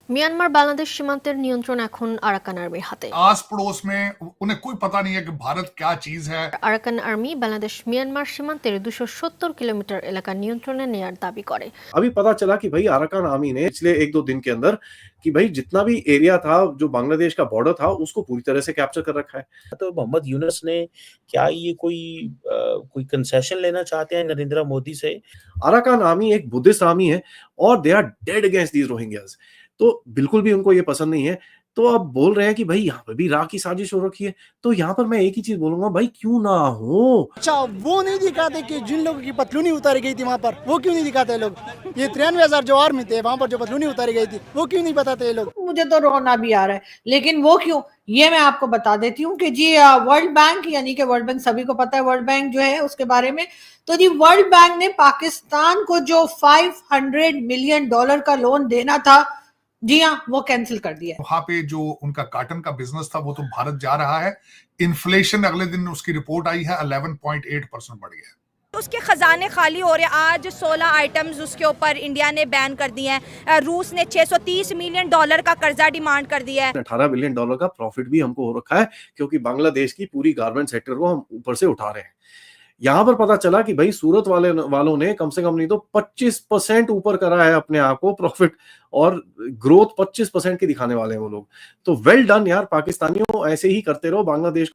Myanmar Bangladesh সীমান্তের নিয়ন্ত্রণ এখন আরাকান আর্মির হাতে। आस पड़ोस में उन्हें कोई पता नहीं है कि भारत क्या चीज है। আরাকান আর্মি বাংলাদেশ মিয়ানমার সীমান্তের 270 কিলোমিটার এলাকা নিয়ন্ত্রণে নেয়ার দাবি করে। अभी पता चला कि भाई अराकान आर्मी ने पिछले 1-2 दिन के अंदर कि भाई जितना भी एरिया था जो बांग्लादेश का बॉर्डर था उसको पूरी तरह से कैप्चर कर रखा है। तो मोहम्मद यूनुस ने क्या ये कोई कंसेशन लेना चाहते हैं नरेंद्र मोदी से? अराकान आर्मी एक बुद्धिस्ट आर्मी है और they are dead against these Rohingyas. तो बिल्कुल भी उनको ये पसंद नहीं है। तो अब बोल रहे हैं कि भाई यहाँ पे भी राह की साजिश हो रखी है। तो यहाँ पर मैं एक ही चीज बोलूंगा, भाई क्यों ना हो। अच्छा, वो नहीं दिखाते कि जिन लोगों की पतलूनी उतारी गई थी वहाँ पर, वो क्यों नहीं दिखाते लोग? ये 93,000 जो आर्मी थे वहाँ पर जो पतलूनी उतारी गई थी, वो क्यों नहीं बताते ये लोग? मुझे तो रोना भी आ रहा है, लेकिन वो क्यों, ये मैं आपको बता देती हूँ कि जी वर्ल्ड बैंक, यानी कि वर्ल्ड बैंक सभी को पता है, वर्ल्ड बैंक जो है उसके बारे में, तो जी वर्ल्ड बैंक ने पाकिस्तान को जो $500 मिलियन का लोन देना था, जी हाँ, वो कैंसिल कर दिया। वहां पे जो उनका काटन का बिजनेस था वो तो भारत जा रहा है। इन्फ्लेशन अगले दिन उसकी रिपोर्ट आई है 11.8% बढ़ गया। उसके खजाने खाली हो रहे हैं। आज 16 आइटम्स उसके ऊपर इंडिया ने बैन कर दिए हैं। रूस ने $630 मिलियन का कर्जा डिमांड कर दिया है। $18 बिलियन का प्रॉफिट भी हमको हो रखा है क्योंकि बांग्लादेश की पूरी गारमेंट सेक्टर को हम ऊपर से उठा रहे हैं। यहाँ पर पता चला कि भाई सूरत वालों ने कम से कम नहीं तो 25% ऊपर करा है अपने आप को प्रॉफिट, और ग्रोथ 25% की दिखाने वाले हैं वो लोग। तो वेल डन यार पाकिस्तानियों, ऐसे ही करते रहो। बांग्लादेश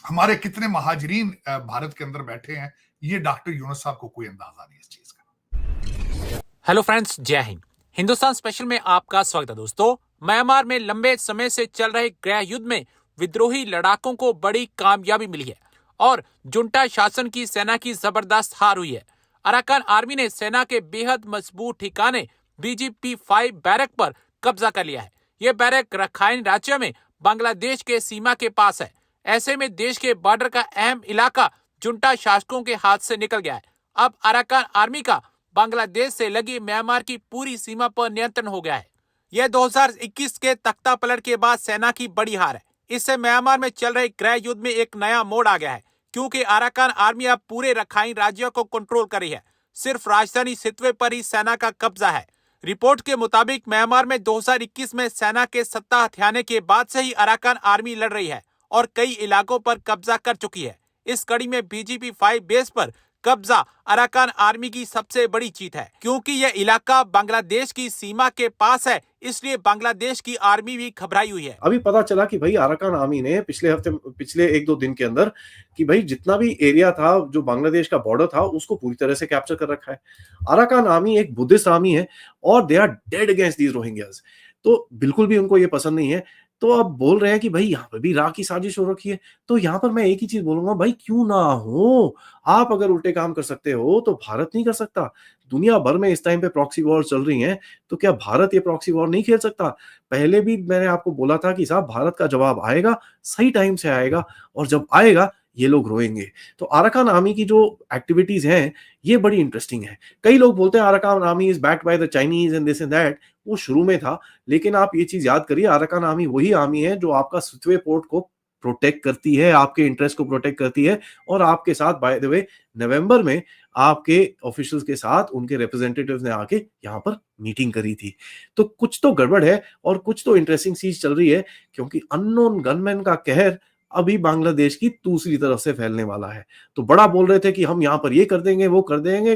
हमारे कितने महाजरीन भारत के अंदर बैठे हैं, ये डॉक्टर यूनुस साहब को कोई अंदाजा नहीं इस चीज का। हेलो फ्रेंड्स, जय हिंद। हिंदुस्तान स्पेशल में आपका स्वागत है। दोस्तों, म्यांमार में लंबे समय से चल रहे गृह युद्ध में विद्रोही लड़ाकों को बड़ी कामयाबी मिली है और जुंटा शासन की सेना की जबरदस्त हार हुई है। अराकान आर्मी ने सेना के बेहद मजबूत ठिकाने BGP-5 बैरक पर कब्जा कर लिया है। यह बैरक रखाइन राज्य में बांग्लादेश के सीमा के पास है। ऐसे में देश के बॉर्डर का अहम इलाका जुंटा शासकों के हाथ से निकल गया है। अब अराकान आर्मी का बांग्लादेश से लगी म्यांमार की पूरी सीमा पर नियंत्रण हो गया है। यह 2021 के तख्ता पलट के बाद सेना की बड़ी हार है। इससे म्यांमार में चल रहे गृह युद्ध में एक नया मोड़ आ गया है, क्योंकि अराकान आर्मी अब पूरे रखाइन राज्यों को कंट्रोल कर रही है। सिर्फ राजधानी सितवे पर ही सेना का कब्जा है। रिपोर्ट के मुताबिक म्यांमार में 2021 में सेना के सत्ता हथियाने के बाद से ही अराकान आर्मी लड़ रही है और कई इलाकों पर कब्जा कर चुकी है। इस कड़ी में BGP-5 बेस पर कब्जा अराकान आर्मी की सबसे बड़ी जीत है, क्योंकि यह इलाका बांग्लादेश की सीमा के पास है। इसलिए बांग्लादेश की आर्मी भी घबराई हुई है। अभी पता चला कि भाई अराकान आर्मी ने पिछले 1-2 दिन के अंदर कि भाई जितना भी एरिया था जो बांग्लादेश का बॉर्डर था उसको पूरी तरह से कैप्चर कर रखा है। अराकान आर्मी एक बुद्धिस्ट आर्मी है और they are dead against these Rohingyas. तो बिल्कुल भी उनको ये पसंद नहीं है। तो अब बोल रहे हैं कि भाई यहाँ पे भी राह की साजिश हो रखी है। तो यहाँ पर मैं एक ही चीज बोलूंगा, भाई क्यों ना हो। आप अगर उल्टे काम कर सकते हो तो भारत नहीं कर सकता? दुनिया भर में इस टाइम पे प्रॉक्सी वॉर चल रही हैं, तो क्या भारत ये प्रॉक्सी वॉर नहीं खेल सकता? पहले भी मैंने आपको बोला था कि साहब भारत का जवाब आएगा, सही टाइम से आएगा, और जब आएगा ये लोग रोएंगे। तो अराकान आर्मी की जो एक्टिविटीज हैं ये बड़ी इंटरेस्टिंग है। कई लोग बोलते हैं Arakan army is backed by the Chinese and this and that. वो शुरू में था, लेकिन आप ये चीज याद करिए, अराकान आर्मी वही आर्मी है जो आपका सितवे पोर्ट को प्रोटेक्ट करती है, आपके इंटरेस्ट को प्रोटेक्ट करती है, और आपके साथ बाय द वे नवंबर में आपके ऑफिशियल्स के साथ उनके रिप्रेजेंटेटिव्स ने आके यहाँ पर मीटिंग करी थी। तो कुछ तो गड़बड़ है और कुछ तो इंटरेस्टिंग चीज चल रही है, क्योंकि अननोन गनमैन का कहर अभी बांग्लादेश की दूसरी तरफ से फैलने वाला है। तो बड़ा बोल रहे थे कि हम यहाँ पर ये कर देंगे, वो कर देंगे।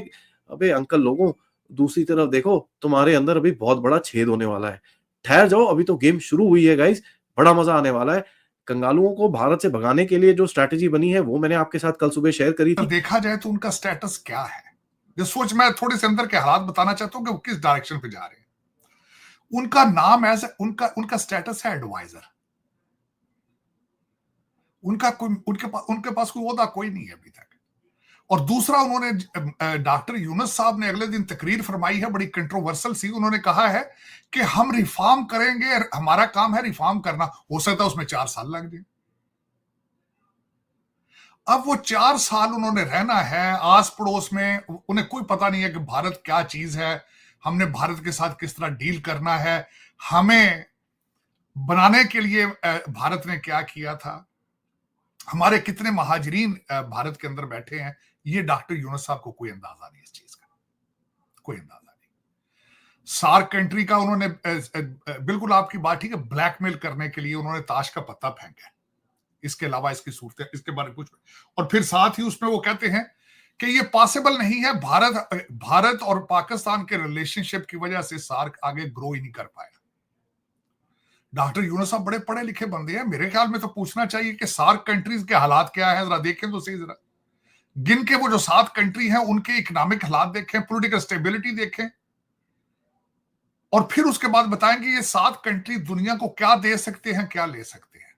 अबे अंकल लोगों, दूसरी तरफ देखो, तुम्हारे अंदर अभी बहुत बड़ा छेद होने वाला है। ठहर जाओ, अभी तो गेम शुरू हुई है गाइस, बड़ा मजा आने वाला है। कंगालुओं को भारत से भगाने के लिए जो स्ट्रैटेजी बनी है वो मैंने आपके साथ कल सुबह शेयर करी थी। देखा जाए तो उनका स्टेटस क्या है, जो सोच, मैं थोड़े से अंदर के हालात बताना चाहता हूं कि वो किस डायरेक्शन पे जा रहे हैं। उनका नाम एज उनका स्टेटस है एडवाइजर। उनके पास कोई ओहदा कोई नहीं है अभी तक। और दूसरा, उन्होंने डॉक्टर यूनुस साहब ने अगले दिन तकरीर फरमाई है, बड़ी कंट्रोवर्सल सी। उन्होंने कहा है कि हम रिफॉर्म करेंगे, हमारा काम है रिफॉर्म करना। हो सकता है उसमें 4 साल लग जाए। अब वो 4 साल उन्होंने रहना है आस पड़ोस में, उन्हें कोई पता नहीं है कि भारत क्या चीज है, हमने भारत के साथ किस तरह डील करना है, हमें बनाने के लिए भारत ने क्या किया था, हमारे कितने महाजरीन भारत के अंदर बैठे हैं, ये डॉक्टर यूनुस साहब को कोई अंदाजा नहीं इस चीज का, कोई अंदाजा नहीं। सार्क कंट्री का उन्होंने बिल्कुल आपकी बात ठीक है, ब्लैकमेल करने के लिए उन्होंने ताश का पत्ता फेंका। इसके अलावा इसकी सूरत, इसके बारे में कुछ, और फिर साथ ही उसमें वो कहते हैं कि ये पॉसिबल नहीं है, भारत और पाकिस्तान के रिलेशनशिप की वजह से सार्क आगे ग्रो ही नहीं कर पाया। डॉक्टर यूनुस साहब बड़े पढ़े लिखे बंदे हैं, मेरे ख्याल में तो पूछना चाहिए कि सार्क कंट्रीज के हालात क्या है, जरा देखें तो सही, जरा गिन के वो जो 7 कंट्री हैं उनके इकोनॉमिक हालात देखें, पॉलिटिकल स्टेबिलिटी देखें, और फिर उसके बाद बताएंगे ये 7 कंट्री दुनिया को क्या दे सकते हैं, क्या ले सकते हैं।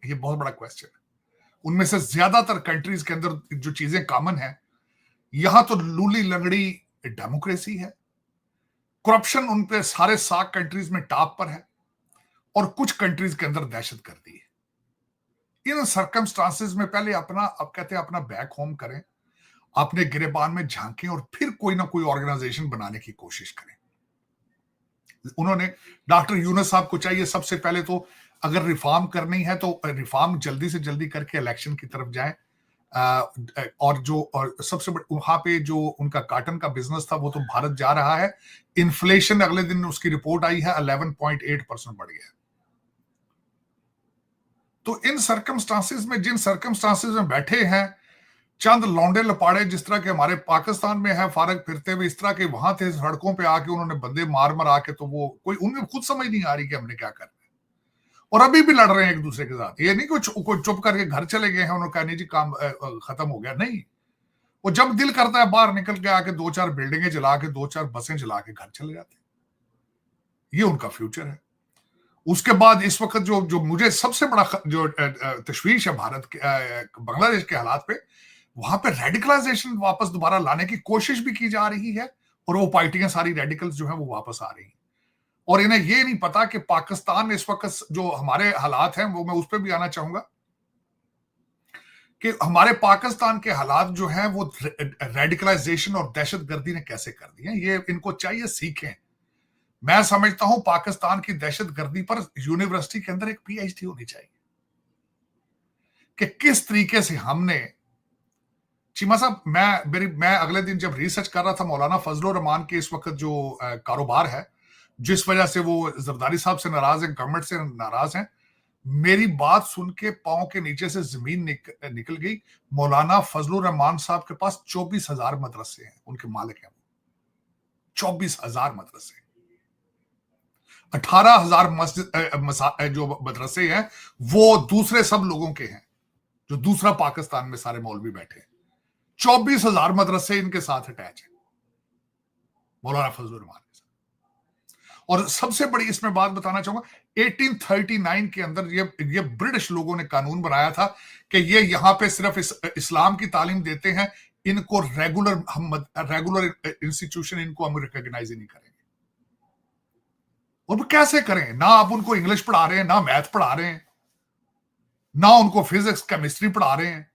ये बहुत बड़ा क्वेश्चन है। उनमें से ज्यादातर कंट्रीज के अंदर जो चीजें कॉमन है, यहां तो लूली लंगड़ी डेमोक्रेसी है, करप्शन उन पे सारे 7 कंट्रीज में टॉप पर है, और कुछ कंट्रीज के अंदर दहशतगर्दी है। इन सर्कमस्टांसेस में पहले अपना, अब कहते हैं अपना बैक होम करें, अपने गिरेबान में झांकें, और फिर कोई ना कोई ऑर्गेनाइजेशन बनाने की कोशिश करें। उन्होंने, डॉक्टर यूनुस साहब को चाहिए सबसे पहले तो अगर रिफॉर्म करनी है तो रिफॉर्म जल्दी से जल्दी करके इलेक्शन की तरफ जाएं, और सबसे बड़ा वहां पे जो उनका कॉटन का बिजनेस था वो तो भारत जा रहा है। इन्फ्लेशन अगले दिन उसकी रिपोर्ट आई है 11.8% बढ़ गया। तो इन सर्कमस्टांसेस में, जिन सर्कमस्टांसेस में बैठे हैं, चंद लौंडे लपाड़े जिस तरह के हमारे पाकिस्तान में है फारग फिरते हुए, इस तरह के वहां थे सड़कों पे आके उन्होंने बंदे मार मार आके, तो वो कोई उनमें खुद समझ नहीं आ रही कि हमने क्या करना है, और अभी भी लड़ रहे हैं एक दूसरे के साथ। ये नहीं कोई चुप करके घर चले गए हैं, उन्होंने कहा नहीं जी काम खत्म हो गया, नहीं। वो जब दिल करता है बाहर निकल के आके 2-4 बिल्डिंगें जला के 2-4 बसें जला के घर चले जाते हैं। ये उनका फ्यूचर है। उसके बाद इस वक्त जो मुझे सबसे बड़ा जो तशवीश है भारत के, बांग्लादेश के हालात पे, वहां पे रेडिकलाइजेशन वापस दोबारा लाने की कोशिश भी की जा रही है, और वो पार्टियां सारी रेडिकल्स जो है वो वापस आ रही हैं, और इन्हें ये नहीं पता कि पाकिस्तान में इस वक्त जो हमारे हालात हैं, वो मैं उस पर भी आना चाहूंगा कि हमारे पाकिस्तान के हालात जो हैं वो रेडिकलाइजेशन और दहशतगर्दी ने कैसे कर दी है। ये इनको चाहिए सीखें। मैं समझता हूं पाकिस्तान की दहशतगर्दी पर यूनिवर्सिटी के अंदर एक पीएचडी होनी चाहिए कि किस तरीके से हमने, चीमा साहब, मैं अगले दिन जब रिसर्च कर रहा था मौलाना फजलुर रहमान के इस वक्त जो कारोबार है, जिस वजह से वो जरदारी साहब से नाराज हैं, गवर्नमेंट से नाराज हैं, मेरी बात सुन के पांव के नीचे से जमीन निकल गई। मौलाना फजलुर रहमान साहब के पास 24,000 मदरसे हैं, उनके मालिक हैं 24,000 मदरसे, 18,000 मस्जिद जो मदरसे हैं वो दूसरे सब लोगों के हैं, जो दूसरा पाकिस्तान में सारे मौलवी बैठे हैं। 24,000 मदरसे इनके साथ अटैच है मौलाना फजलुर रहमान के साथ। और सबसे बड़ी इसमें बात बताना चाहूंगा, 1839 के अंदर ये ब्रिटिश लोगों ने कानून बनाया था कि ये यहां पे सिर्फ इस्लाम की तालीम देते हैं, इनको रेगुलर इंस्टीट्यूशन इनको हम रिकॉग्नाइज नहीं करेंगे। और वो कैसे करें? ना आप उनको इंग्लिश पढ़ा रहे हैं, ना मैथ पढ़ा रहे हैं, ना उनको फिजिक्स केमिस्ट्री पढ़ा रहे हैं,